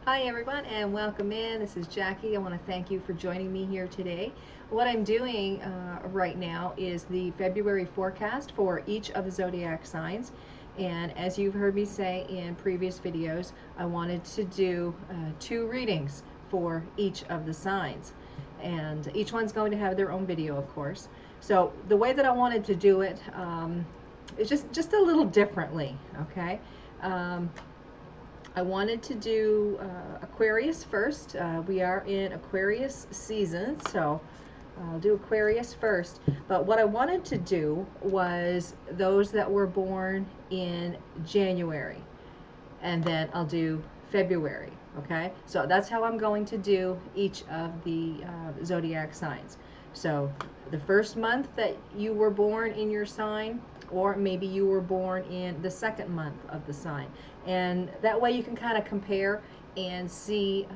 Hi everyone and welcome in. This is Jackie. I want to thank you for joining me here today. What I'm doing right now is the February forecast for each of the zodiac signs. And as you've heard me say in previous videos, I wanted to do 2 readings for each of the signs. And each one's going to have their own video, of course. So the way that I wanted to do it is just a little differently, okay? Um, I wanted to do Aquarius first. We are in Aquarius season, so I'll do Aquarius first. But what I wanted to do was those that were born in January, and then I'll do February, okay? So that's how I'm going to do each of the zodiac signs. So the first month that you were born in your sign, or maybe you were born in the second month of the sign. And that way you can kind of compare and see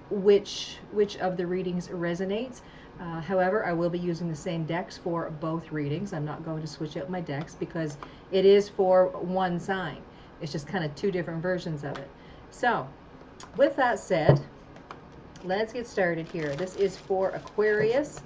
which of the readings resonates. However, I will be using the same decks for both readings. I'm not going to switch out my decks because it is for one sign. It's just kind of 2 different versions of it. So, with that said, let's get started here. This is for Aquarius,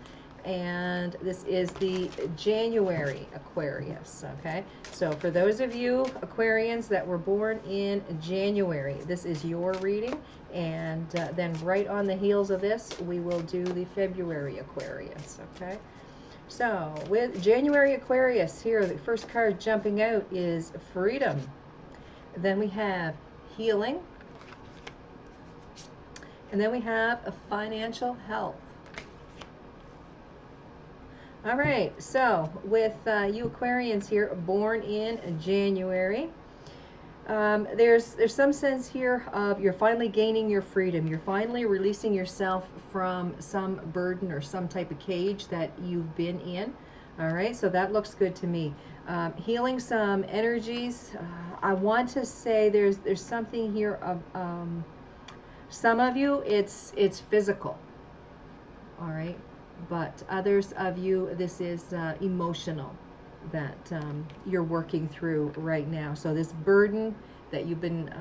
and this is the January Aquarius, okay? So for those of you Aquarians that were born in January, this is your reading, and then right on the heels of this, we will do the February Aquarius, okay? So with January Aquarius here, the first card jumping out is Freedom. Then we have Healing. And then we have a Financial Health. All right, so with you Aquarians here born in January, there's some sense here of you're finally gaining your freedom. You're finally releasing yourself from some burden or some type of cage that you've been in. All right, so that looks good to me. Healing some energies. I want to say there's something here of some of you it's physical. All right, but others of you this is emotional that you're working through right now. So this burden that you've been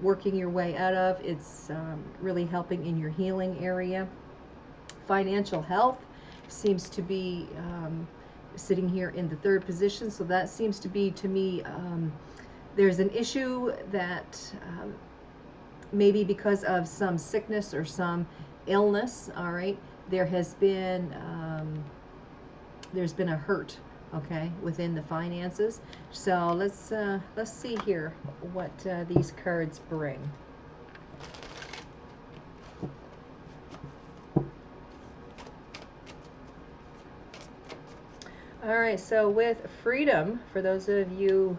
working your way out of, it's really helping in your healing area. Financial health seems to be sitting here in the 3rd position, so that seems to be, to me, there's an issue that maybe because of some sickness or some illness, all right, there's been a hurt, okay, within the finances. So let's see here what these cards bring. All right, so with Freedom, for those of you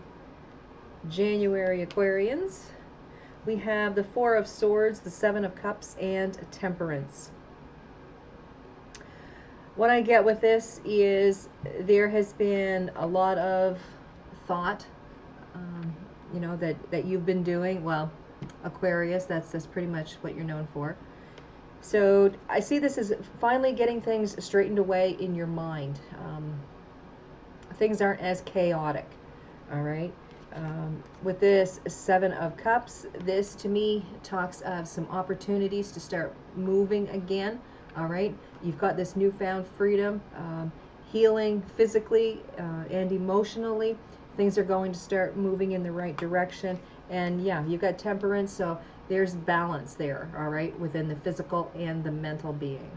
January Aquarians, we have the 4 of Swords, the 7 of Cups, and Temperance. What I get with this is there has been a lot of thought, you know, that you've been doing. Well, Aquarius, that's pretty much what you're known for. So I see this as finally getting things straightened away in your mind. Things aren't as chaotic, all right? With this 7 of Cups, this to me talks of some opportunities to start moving again, all right? You've got this newfound freedom, healing physically and emotionally. Things are going to start moving in the right direction. And yeah, you've got Temperance, so there's balance there, all right, within the physical and the mental being.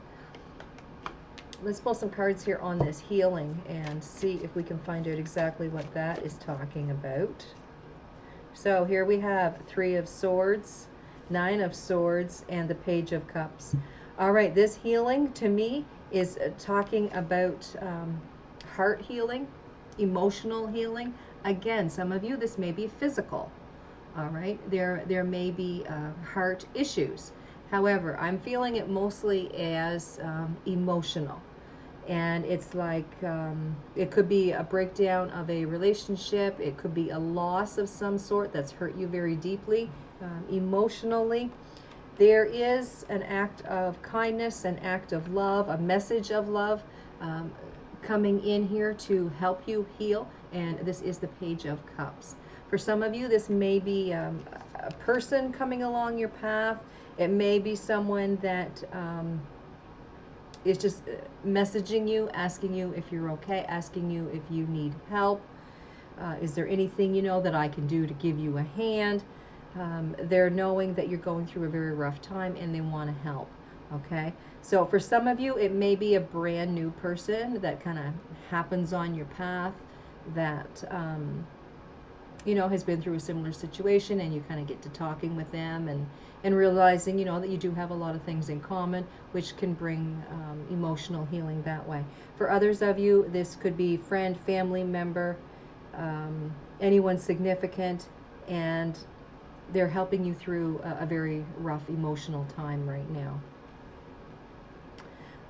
Let's pull some cards here on this healing and see if we can find out exactly what that is talking about. So here we have 3 of Swords, 9 of Swords, and the Page of Cups. All right, this healing to me is talking about heart healing, emotional healing. Again, some of you, this may be physical. All right, there may be heart issues. However, I'm feeling it mostly as emotional. And it's like it could be a breakdown of a relationship. It could be a loss of some sort that's hurt you very deeply emotionally. There is an act of kindness, an act of love, a message of love coming in here to help you heal. And this is the Page of Cups. For some of you, this may be a person coming along your path. It may be someone that is just messaging you, asking you if you're okay, asking you if you need help. Is there anything you know that I can do to give you a hand? They're knowing that you're going through a very rough time and they want to help. Okay, so for some of you, it may be a brand new person that kind of happens on your path that you know, has been through a similar situation, and you kind of get to talking with them and realizing, you know, that you do have a lot of things in common, which can bring emotional healing that way. For others of you, this could be friend, family member, anyone significant, and they're helping you through a very rough emotional time right now.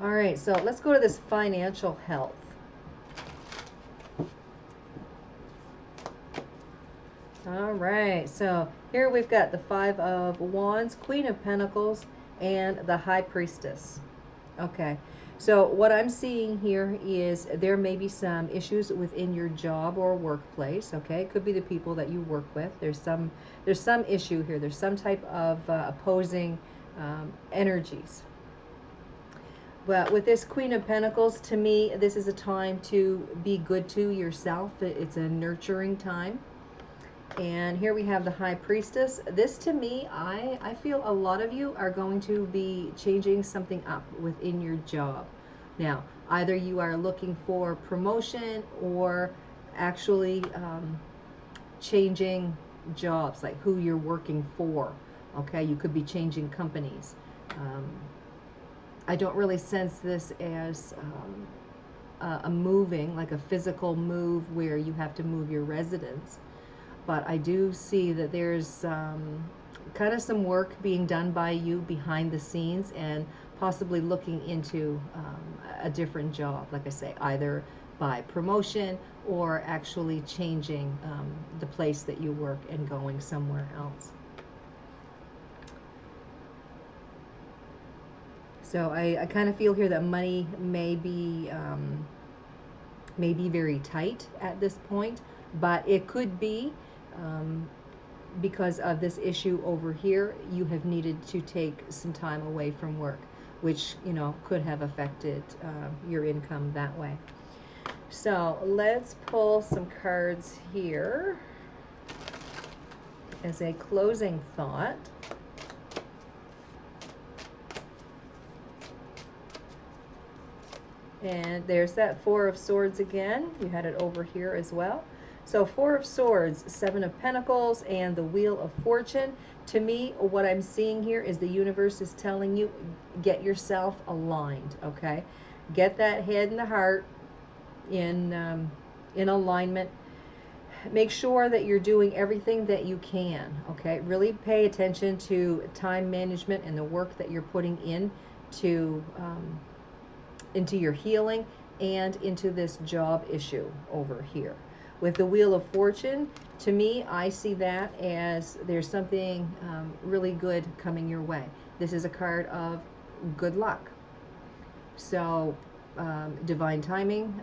All right, so let's go to this financial health. All right, so here we've got the Five of Wands, Queen of Pentacles, and the High Priestess. Okay, so what I'm seeing here is there may be some issues within your job or workplace. Okay, it could be the people that you work with. There's some issue here. There's some type of opposing energies. But with this Queen of Pentacles, to me, this is a time to be good to yourself. It's a nurturing time. And here we have the High Priestess. This, to me, I feel a lot of you are going to be changing something up within your job. Now, either you are looking for promotion or actually changing jobs, like who you're working for. Okay, you could be changing companies. I don't really sense this as a moving, like a physical move where you have to move your residence. But I do see that there's kind of some work being done by you behind the scenes and possibly looking into a different job, like I say, either by promotion or actually changing the place that you work and going somewhere else. So I kind of feel here that money may be very tight at this point, but it could be because of this issue over here, you have needed to take some time away from work, which, you know, could have affected your income that way. So let's pull some cards here as a closing thought. And there's that Four of Swords again. You had it over here as well. So Four of Swords, Seven of Pentacles, and the Wheel of Fortune. To me, what I'm seeing here is the universe is telling you, get yourself aligned, okay? Get that head and the heart in alignment. Make sure that you're doing everything that you can, okay? Really pay attention to time management and the work that you're putting into your healing and into this job issue over here. With the Wheel of Fortune, to me, I see that as there's something really good coming your way. This is a card of good luck. So divine timing,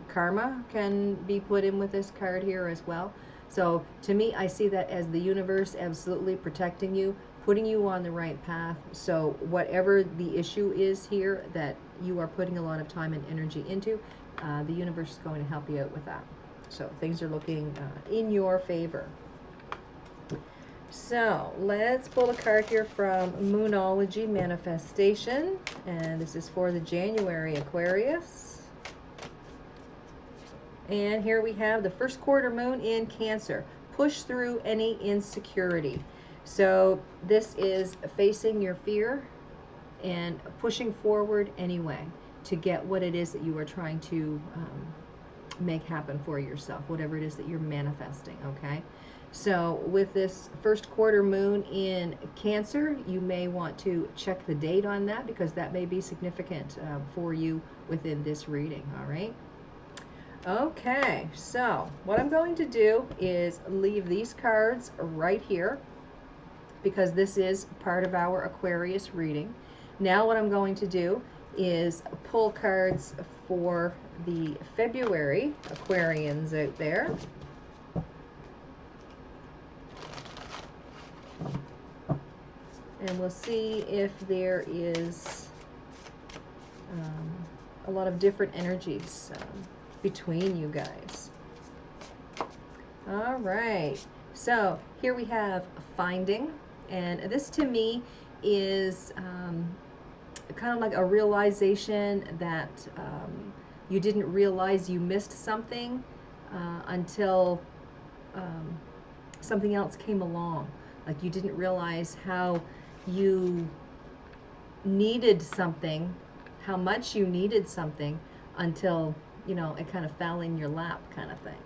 karma can be put in with this card here as well. So to me, I see that as the universe absolutely protecting you, putting you on the right path. So whatever the issue is here that you are putting a lot of time and energy into, the universe is going to help you out with that. So things are looking in your favor. So let's pull a card here from Moonology Manifestation. And this is for the January Aquarius. And here we have the first quarter moon in Cancer. Push through any insecurity. So this is facing your fear and pushing forward anyway to get what it is that you are trying to make happen for yourself, whatever it is that you're manifesting, okay? So with this first quarter moon in Cancer, you may want to check the date on that because that may be significant for you within this reading, all right? Okay, so what I'm going to do is leave these cards right here because this is part of our Aquarius reading. Now what I'm going to do is pull cards for the February Aquarians out there. And we'll see if there is a lot of different energies between you guys. All right, so here we have finding, and this to me is kind of like a realization that you didn't realize you missed something until something else came along. Like you didn't realize how you needed something, how much you needed something until, you know, it kind of fell in your lap kind of thing.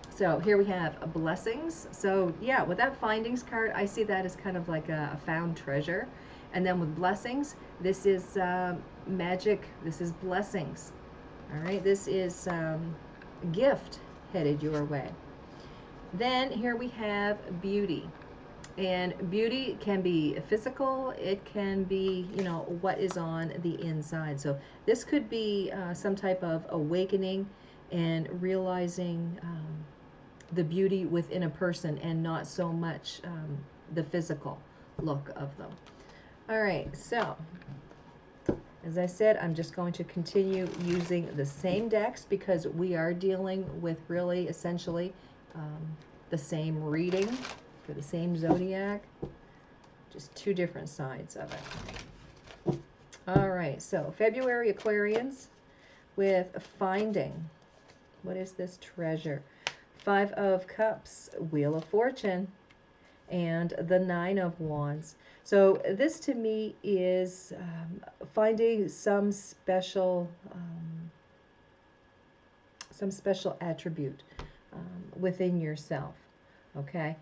So here we have blessings. So yeah, with that findings card, I see that as kind of like a found treasure. And then with blessings, this is magic. This is blessings. All right, this is gift headed your way. Then here we have beauty. And beauty can be physical. It can be, you know, what is on the inside. So this could be some type of awakening and realizing the beauty within a person and not so much the physical look of them. All right, so as I said, I'm just going to continue using the same decks because we are dealing with really essentially the same reading for the same zodiac, just two different sides of it. All right, so February Aquarians with finding. What is this treasure? 5 of Cups, Wheel of Fortune, and the 9 of Wands. So this to me is finding some special attribute within yourself. Okay,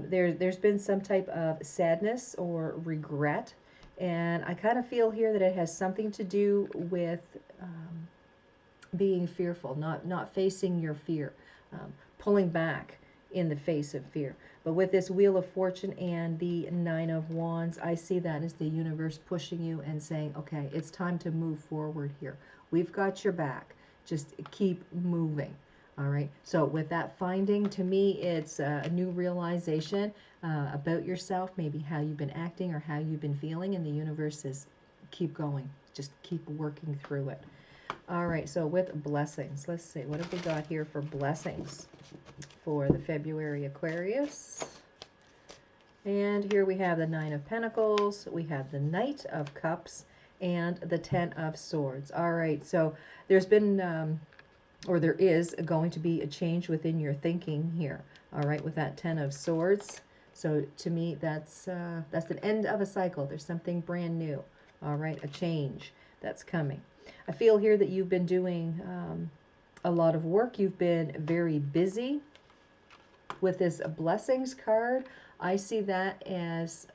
there's been some type of sadness or regret, and I kind of feel here that it has something to do with being fearful, not facing your fear, pulling back in the face of fear. But with this Wheel of Fortune and the 9 of Wands, I see that as the universe pushing you and saying, okay, it's time to move forward here. We've got your back. Just keep moving. All right. So with that finding, to me, it's a new realization about yourself, maybe how you've been acting or how you've been feeling, and the universe says, keep going. Just keep working through it. All right, so with blessings, let's see, what have we got here for blessings for the February Aquarius? And here we have the 9 of Pentacles, we have the Knight of Cups, and the 10 of Swords. All right, so there's been, or there is going to be a change within your thinking here. All right, with that 10 of Swords. So to me, that's an end of a cycle. There's something brand new. All right, a change that's coming. I feel here that you've been doing a lot of work. You've been very busy. With this blessings card, I see that as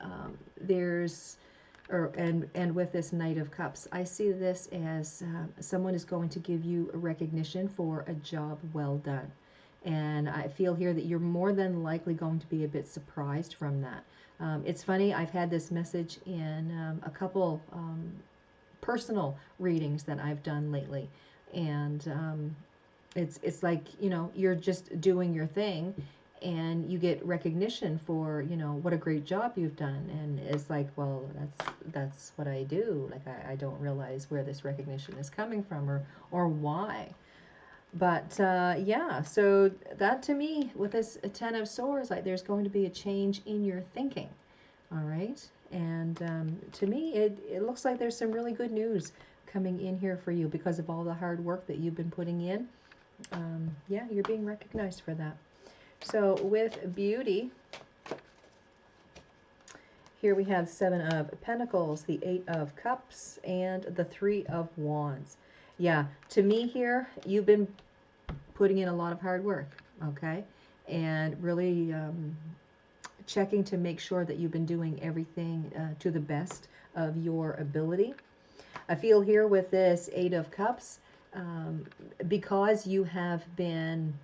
and with this Knight of Cups, I see this as someone is going to give you a recognition for a job well done. And I feel here that you're more than likely going to be a bit surprised from that. It's funny, I've had this message in a couple personal readings that I've done lately, and it's like, you know, you're just doing your thing and you get recognition for, you know, what a great job you've done, and it's like, well, that's what I do. Like I don't realize where this recognition is coming from or why. But yeah, so that to me, with this 10 of Swords, like there's going to be a change in your thinking. All right, and to me, it looks like there's some really good news coming in here for you because of all the hard work that you've been putting in. Yeah, you're being recognized for that. So with beauty, here we have 7 of Pentacles, the 8 of Cups, and the 3 of Wands. Yeah, to me here, you've been putting in a lot of hard work, okay? And really checking to make sure that you've been doing everything to the best of your ability. I feel here with this 8 of Cups, because you have been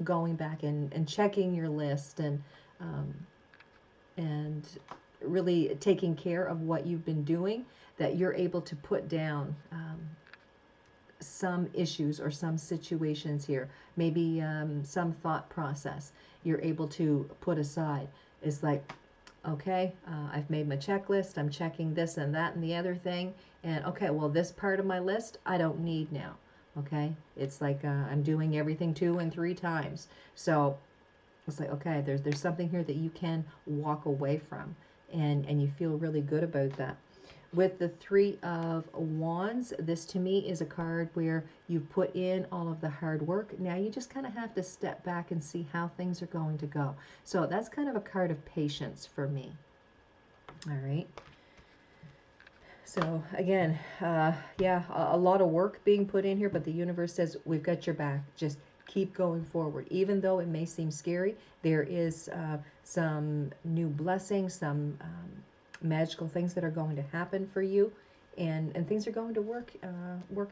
going back and checking your list and really taking care of what you've been doing, that you're able to put down some issues or some situations here, maybe some thought process you're able to put aside. It's like, Okay, I've made my checklist. I'm checking this and that and the other thing. And okay, well, this part of my list I don't need now. Okay, it's like I'm doing everything 2 and 3 times. So it's like, okay, there's something here that you can walk away from, and you feel really good about that. With the Three of Wands, this to me is a card where you've put in all of the hard work. Now you just kind of have to step back and see how things are going to go. So that's kind of a card of patience for me. All right. So again, yeah, a lot of work being put in here, but the universe says we've got your back. Just keep going forward. Even though it may seem scary, there is some new blessings, some magical things that are going to happen for you, and things are going to work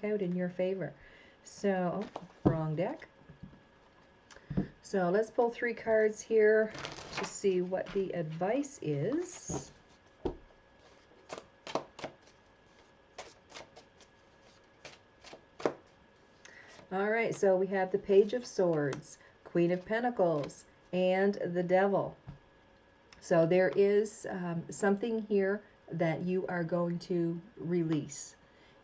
out in your favor. So, wrong deck. So let's pull 3 cards here to see what the advice is. All right, so we have the Page of Swords, Queen of Pentacles, and the Devil. So there is something here that you are going to release.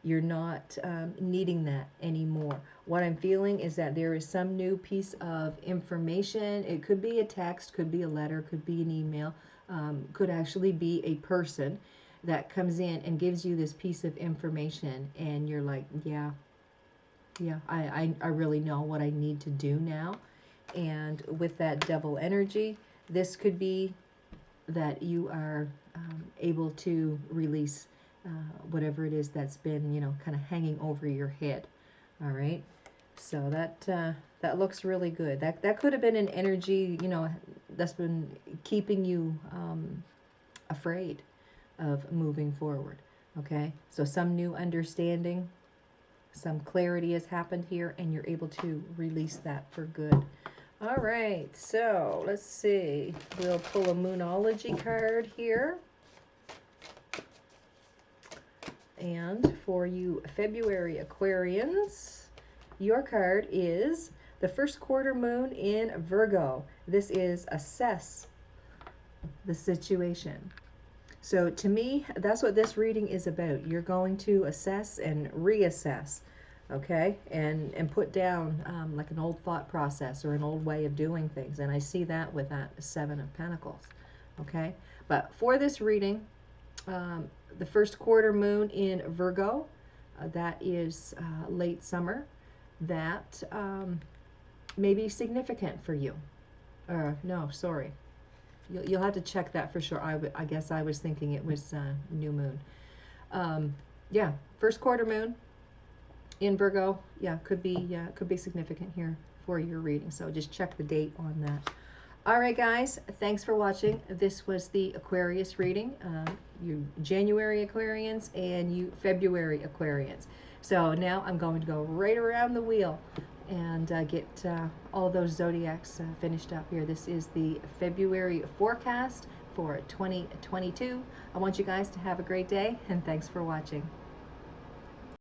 You're not needing that anymore. What I'm feeling is that there is some new piece of information. It could be a text, could be a letter, could be an email, could actually be a person that comes in and gives you this piece of information, and you're like, yeah, I really know what I need to do now. And with that Devil energy, this could be that you are able to release whatever it is that's been, kind of hanging over your head. All right. So that looks really good. That could have been an energy, that's been keeping you afraid of moving forward. Okay. So some new understanding, some clarity has happened here, and you're able to release that for good. All right, so let's see. We'll pull a Moonology card here. And for you February Aquarians, your card is the first quarter moon in Virgo. This is assess the situation. So to me, that's what this reading is about. You're going to assess and reassess, okay, and put down like an old thought process or an old way of doing things. And I see that with that Seven of Pentacles, okay. But for this reading, the first quarter moon in Virgo, that is late summer, that may be significant for you. No, sorry. You'll have to check that for sure. I guess I was thinking it was new moon. Yeah, first quarter moon in Virgo. Yeah, could be significant here for your reading. So just check the date on that. All right, guys. Thanks for watching. This was the Aquarius reading. You January Aquarians and you February Aquarians. So now I'm going to go right around the wheel and get all those zodiacs finished up here. This is the February forecast for 2022. I want you guys to have a great day, and thanks for watching.